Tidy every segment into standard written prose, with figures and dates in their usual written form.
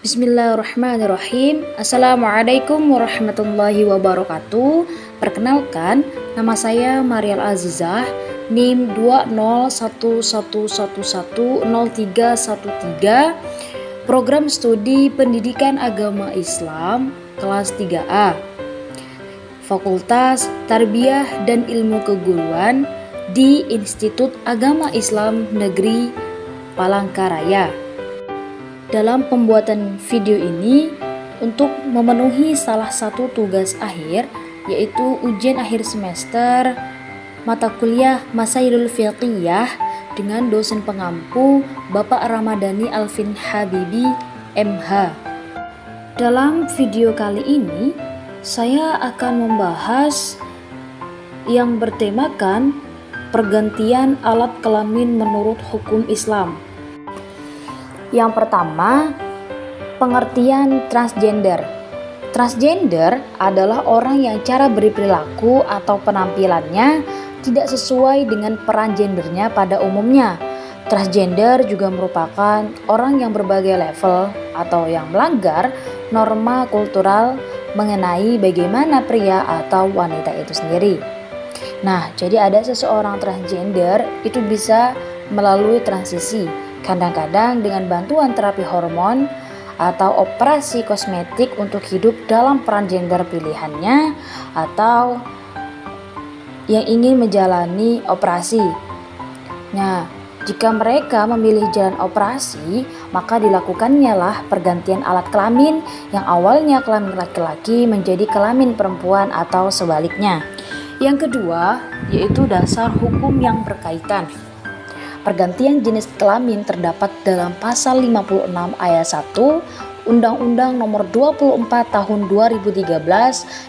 Bismillahirrahmanirrahim. Assalamualaikum warahmatullahi wabarakatuh. Perkenalkan, nama saya Marial Azizah, NIM 20111110313, Program Studi Pendidikan Agama Islam kelas 3A, Fakultas Tarbiyah dan Ilmu Keguruan di Institut Agama Islam Negeri Palangkaraya. Dalam pembuatan video ini untuk memenuhi salah satu tugas akhir, yaitu ujian akhir semester mata kuliah Masailul Fiqhiyah dengan dosen pengampu Bapak Ramadhani Alvin Habibi MH. Dalam video kali ini saya akan membahas yang bertemakan pergantian alat kelamin menurut hukum Islam. Yang pertama, pengertian transgender. Transgender adalah orang yang cara berperilaku atau penampilannya tidak sesuai dengan peran gendernya pada umumnya. Transgender juga merupakan orang yang berbagai level atau yang melanggar norma kultural mengenai bagaimana pria atau wanita itu sendiri. Nah, jadi ada seseorang transgender itu bisa melalui transisi, kadang-kadang dengan bantuan terapi hormon atau operasi kosmetik untuk hidup dalam peran gender pilihannya, atau yang ingin menjalani operasi. Nah, jika mereka memilih jalan operasi, maka dilakukannya lah pergantian alat kelamin yang awalnya kelamin laki-laki menjadi kelamin perempuan atau sebaliknya. Yang kedua, yaitu dasar hukum yang berkaitan. Pergantian jenis kelamin terdapat dalam pasal 56 ayat 1 Undang-Undang Nomor 24 Tahun 2013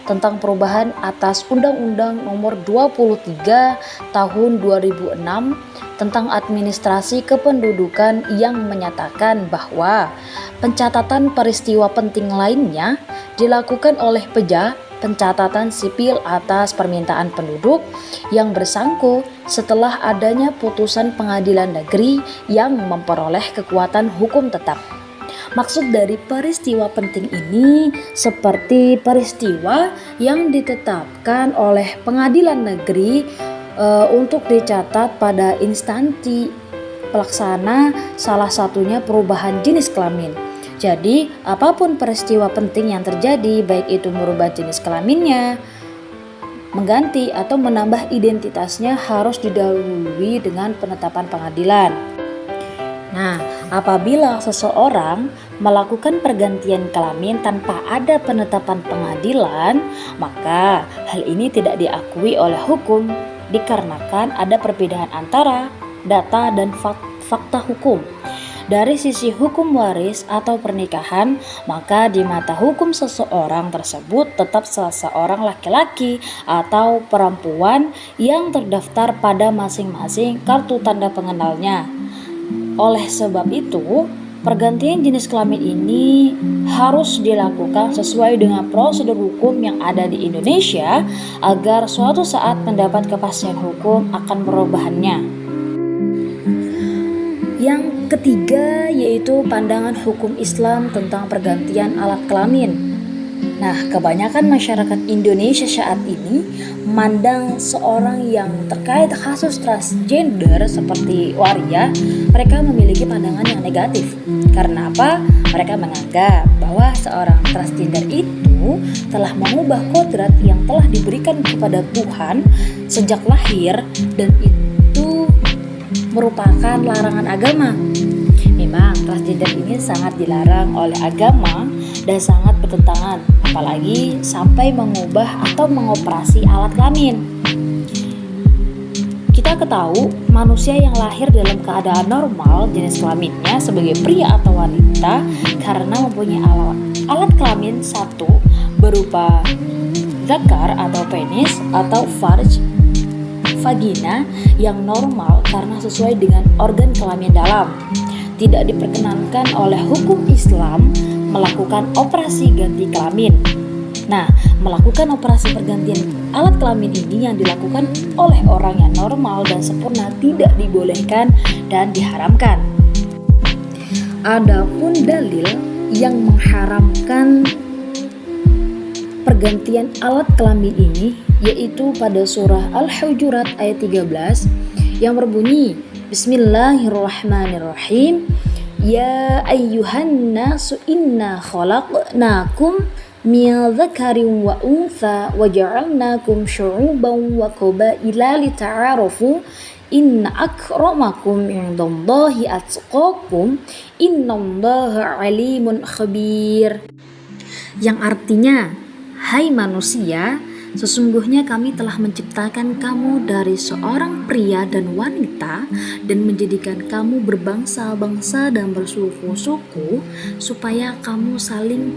tentang perubahan atas Undang-Undang Nomor 23 Tahun 2006 tentang administrasi kependudukan yang menyatakan bahwa pencatatan peristiwa penting lainnya dilakukan oleh pencatatan sipil atas permintaan penduduk yang bersangkut setelah adanya putusan pengadilan negeri yang memperoleh kekuatan hukum tetap. Maksud dari peristiwa penting ini seperti peristiwa yang ditetapkan oleh pengadilan negeri untuk dicatat pada instansi pelaksana, salah satunya perubahan jenis kelamin. Jadi, apapun peristiwa penting yang terjadi, baik itu merubah jenis kelaminnya, mengganti atau menambah identitasnya, harus didahului dengan penetapan pengadilan. Nah, apabila seseorang melakukan pergantian kelamin tanpa ada penetapan pengadilan, maka hal ini tidak diakui oleh hukum dikarenakan ada perbedaan antara data dan fakta hukum. Dari sisi hukum waris atau pernikahan, maka di mata hukum seseorang tersebut tetap seseorang laki-laki atau perempuan yang terdaftar pada masing-masing kartu tanda pengenalnya. Oleh sebab itu, pergantian jenis kelamin ini harus dilakukan sesuai dengan prosedur hukum yang ada di Indonesia agar suatu saat mendapat kepastian hukum akan perubahannya. Yang ketiga yaitu pandangan hukum Islam tentang pergantian alat kelamin. Nah, kebanyakan masyarakat Indonesia saat ini memandang seorang yang terkait kasus transgender seperti waria, mereka memiliki pandangan yang negatif. Karena apa? Mereka menganggap bahwa seorang transgender itu telah mengubah kodrat yang telah diberikan kepada Tuhan sejak lahir, dan itu merupakan larangan agama. Memang transgender ini sangat dilarang oleh agama dan sangat bertentangan, apalagi sampai mengubah atau mengoperasi alat kelamin. Kita ketahui manusia yang lahir dalam keadaan normal jenis kelaminnya sebagai pria atau wanita karena mempunyai alat kelamin satu berupa zakar atau penis atau farj, vagina yang normal karena sesuai dengan organ kelamin dalam. Tidak diperkenankan oleh hukum Islam melakukan operasi ganti kelamin. Nah, melakukan operasi pergantian alat kelamin ini yang dilakukan oleh orang yang normal dan sempurna tidak dibolehkan dan diharamkan. Adapun dalil yang mengharamkan pergantian alat kelamin ini, yaitu pada surah Al-Hujurat ayat 13 yang berbunyi, Bismillahirrahmanirrahim, Ya ayyuhan nasu inna khalaqnakum min dzakarin wa untha wa ja'alnakum syu'uban wa qabaila lita'arafu inna akramakum indallahi atqakum innallaha alimun khabir. Yang artinya, hai manusia, sesungguhnya kami telah menciptakan kamu dari seorang pria dan wanita dan menjadikan kamu berbangsa-bangsa dan bersuku-suku supaya kamu saling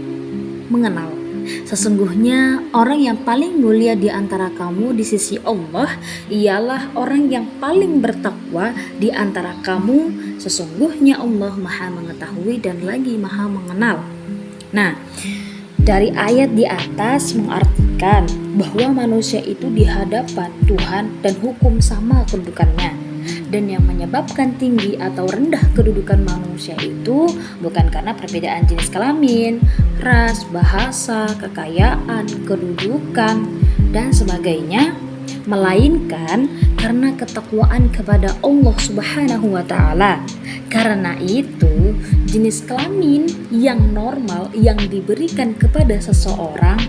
mengenal. Sesungguhnya orang yang paling mulia di antara kamu di sisi Allah ialah orang yang paling bertakwa di antara kamu. Sesungguhnya Allah Maha Mengetahui dan lagi Maha Mengenal. Nah, dari ayat di atas mengartikan bahwa manusia itu di hadapan Tuhan dan hukum sama kedudukannya. Dan yang menyebabkan tinggi atau rendah kedudukan manusia itu bukan karena perbedaan jenis kelamin, ras, bahasa, kekayaan, kedudukan, dan sebagainya, melainkan karena ketakwaan kepada Allah Subhanahu wa Ta'ala. Karena itu, jenis kelamin yang normal yang diberikan kepada seseorang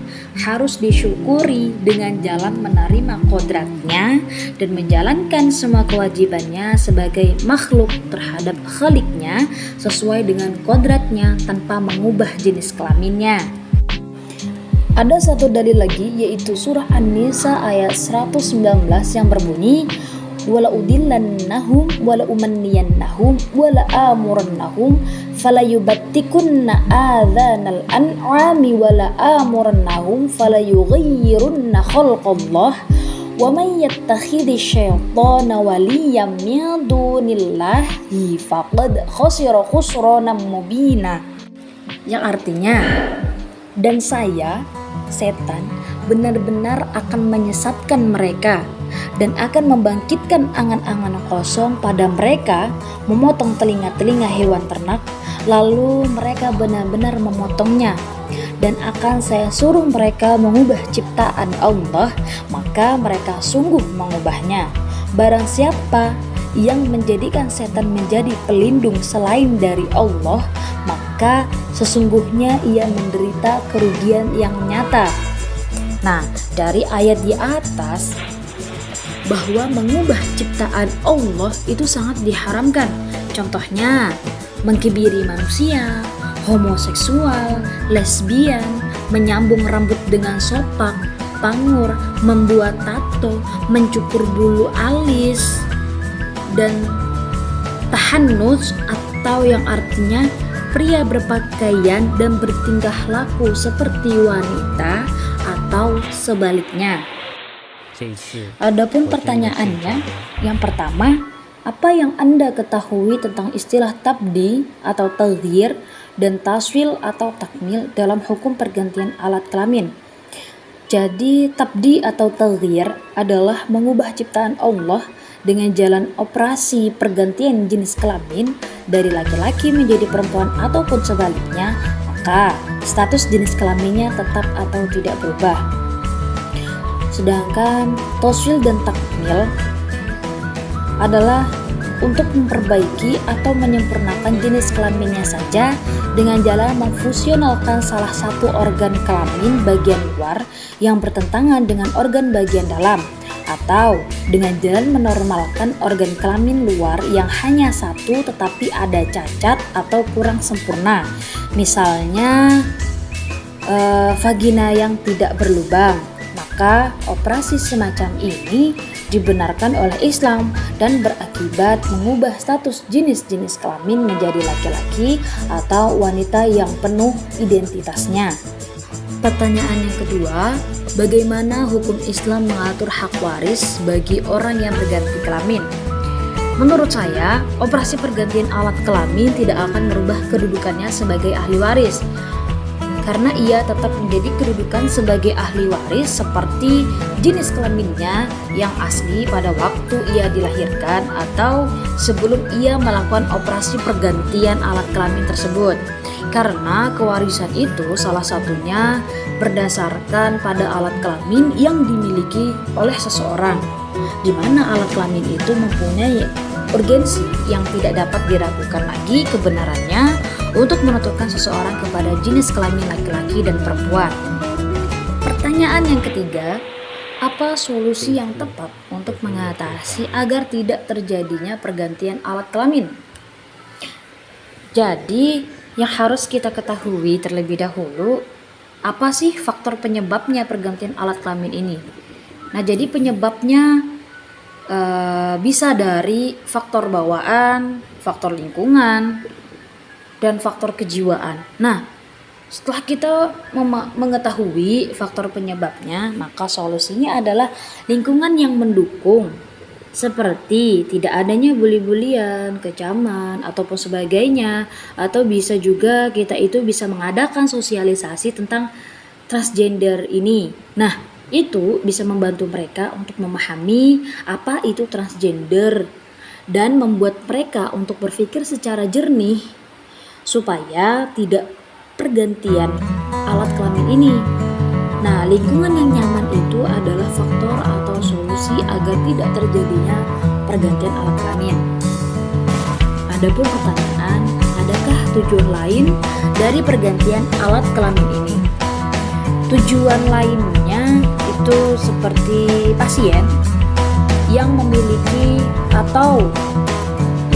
harus disyukuri dengan jalan menerima kodratnya dan menjalankan semua kewajibannya sebagai makhluk terhadap khaliknya sesuai dengan kodratnya tanpa mengubah jenis kelaminnya. Ada satu dalil lagi, yaitu surah An-Nisa ayat 119 yang berbunyi, wala udillannahum wala umanniyannahum wala amurannahum falayubattikunna adzanal an'ami wala amurannahum falayughayyirunna khalqallah wa may yattakhidhish syaitana waliyyan min dunillahi faqad khasira khusranan mubina. Yang artinya, dan saya, setan, benar-benar akan menyesatkan mereka dan akan membangkitkan angan-angan kosong pada mereka, memotong telinga-telinga hewan ternak, lalu mereka benar-benar memotongnya, dan akan saya suruh mereka mengubah ciptaan Allah, maka mereka sungguh mengubahnya. Barang siapa yang menjadikan setan menjadi pelindung selain dari Allah, maka sesungguhnya ia menderita kerugian yang nyata. Nah, dari ayat di atas bahwa mengubah ciptaan Allah itu sangat diharamkan. Contohnya, mengkibiri manusia, homoseksual, lesbian, menyambung rambut dengan sopak, pangur, membuat tato, mencukur bulu alis, dan tahannus atau yang artinya pria berpakaian dan bertingkah laku seperti wanita atau sebaliknya. Adapun pertanyaannya, yang pertama, apa yang Anda ketahui tentang istilah tabdi atau taghyir dan taswil atau takmil dalam hukum pergantian alat kelamin? Jadi tabdi atau taghyir adalah mengubah ciptaan Allah dengan jalan operasi pergantian jenis kelamin dari laki-laki menjadi perempuan ataupun sebaliknya, maka status jenis kelaminnya tetap atau tidak berubah. Sedangkan taswil dan takmil adalah untuk memperbaiki atau menyempurnakan jenis kelaminnya saja dengan jalan memfusionalkan salah satu organ kelamin bagian luar yang bertentangan dengan organ bagian dalam, atau dengan jalan menormalkan organ kelamin luar yang hanya satu tetapi ada cacat atau kurang sempurna, misalnya vagina yang tidak berlubang. Maka operasi semacam ini dibenarkan oleh Islam dan berakibat mengubah status jenis-jenis kelamin menjadi laki-laki atau wanita yang penuh identitasnya. Pertanyaan yang kedua, bagaimana hukum Islam mengatur hak waris bagi orang yang berganti kelamin? Menurut saya, operasi pergantian alat kelamin tidak akan merubah kedudukannya sebagai ahli waris, karena ia tetap menjadi kedudukan sebagai ahli waris seperti jenis kelaminnya yang asli pada waktu ia dilahirkan atau sebelum ia melakukan operasi pergantian alat kelamin tersebut. Karena kewarisan itu salah satunya berdasarkan pada alat kelamin yang dimiliki oleh seseorang, di mana alat kelamin itu mempunyai urgensi yang tidak dapat diragukan lagi kebenarannya untuk menentukan seseorang kepada jenis kelamin laki-laki dan perempuan. Pertanyaan yang ketiga, apa solusi yang tepat untuk mengatasi agar tidak terjadinya pergantian alat kelamin? Jadi, yang harus kita ketahui terlebih dahulu, apa sih faktor penyebabnya pergantian alat kelamin ini? Nah, jadi penyebabnya bisa dari faktor bawaan, faktor lingkungan, dan faktor kejiwaan. Nah, setelah kita mengetahui faktor penyebabnya, maka solusinya adalah lingkungan yang mendukung, seperti tidak adanya bully-bulian, kecaman, ataupun sebagainya. Atau bisa juga kita itu bisa mengadakan sosialisasi tentang transgender ini. Nah, itu bisa membantu mereka untuk memahami apa itu transgender dan membuat mereka untuk berpikir secara jernih supaya tidak pergantian alat kelamin ini. Nah, lingkungan yang nyaman itu adalah faktor atau solusi agar tidak terjadinya pergantian alat kelamin. Adapun pertanyaan, adakah tujuan lain dari pergantian alat kelamin ini? Tujuan lainnya itu seperti pasien yang memiliki atau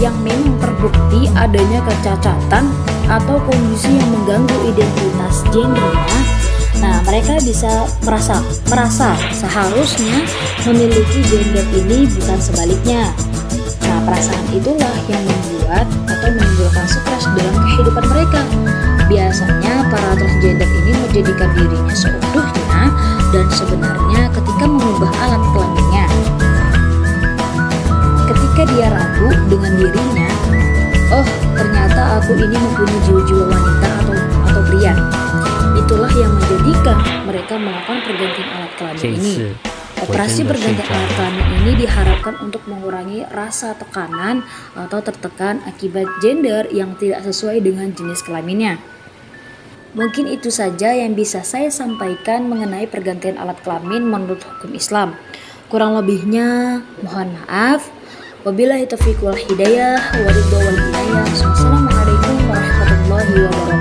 yang memang terbukti adanya kecacatan atau kondisi yang mengganggu identitas gendernya. Nah, mereka bisa merasa seharusnya memiliki gender ini, bukan sebaliknya. Nah, perasaan itulah yang membuat atau menimbulkan stres dalam kehidupan mereka. Biasanya para transgender ini menjadikan dirinya seutuhnya dan sebenarnya ketika mengubah alat kelaminnya, ketika dia ragu dengan dirinya, oh ternyata aku ini mempunyai jiwa-jiwa wanita atau pria, itulah yang menjadikan mereka melakukan pergantian alat kelamin ini. Operasi pergantian alat kelamin ini diharapkan untuk mengurangi rasa tekanan atau tertekan akibat gender yang tidak sesuai dengan jenis kelaminnya. Mungkin itu saja yang bisa saya sampaikan mengenai pergantian alat kelamin menurut hukum Islam. Kurang lebihnya mohon maaf. Wabillahi taufiq wal hidayah. Wassalamualaikum warahmatullahi wabarakatuh.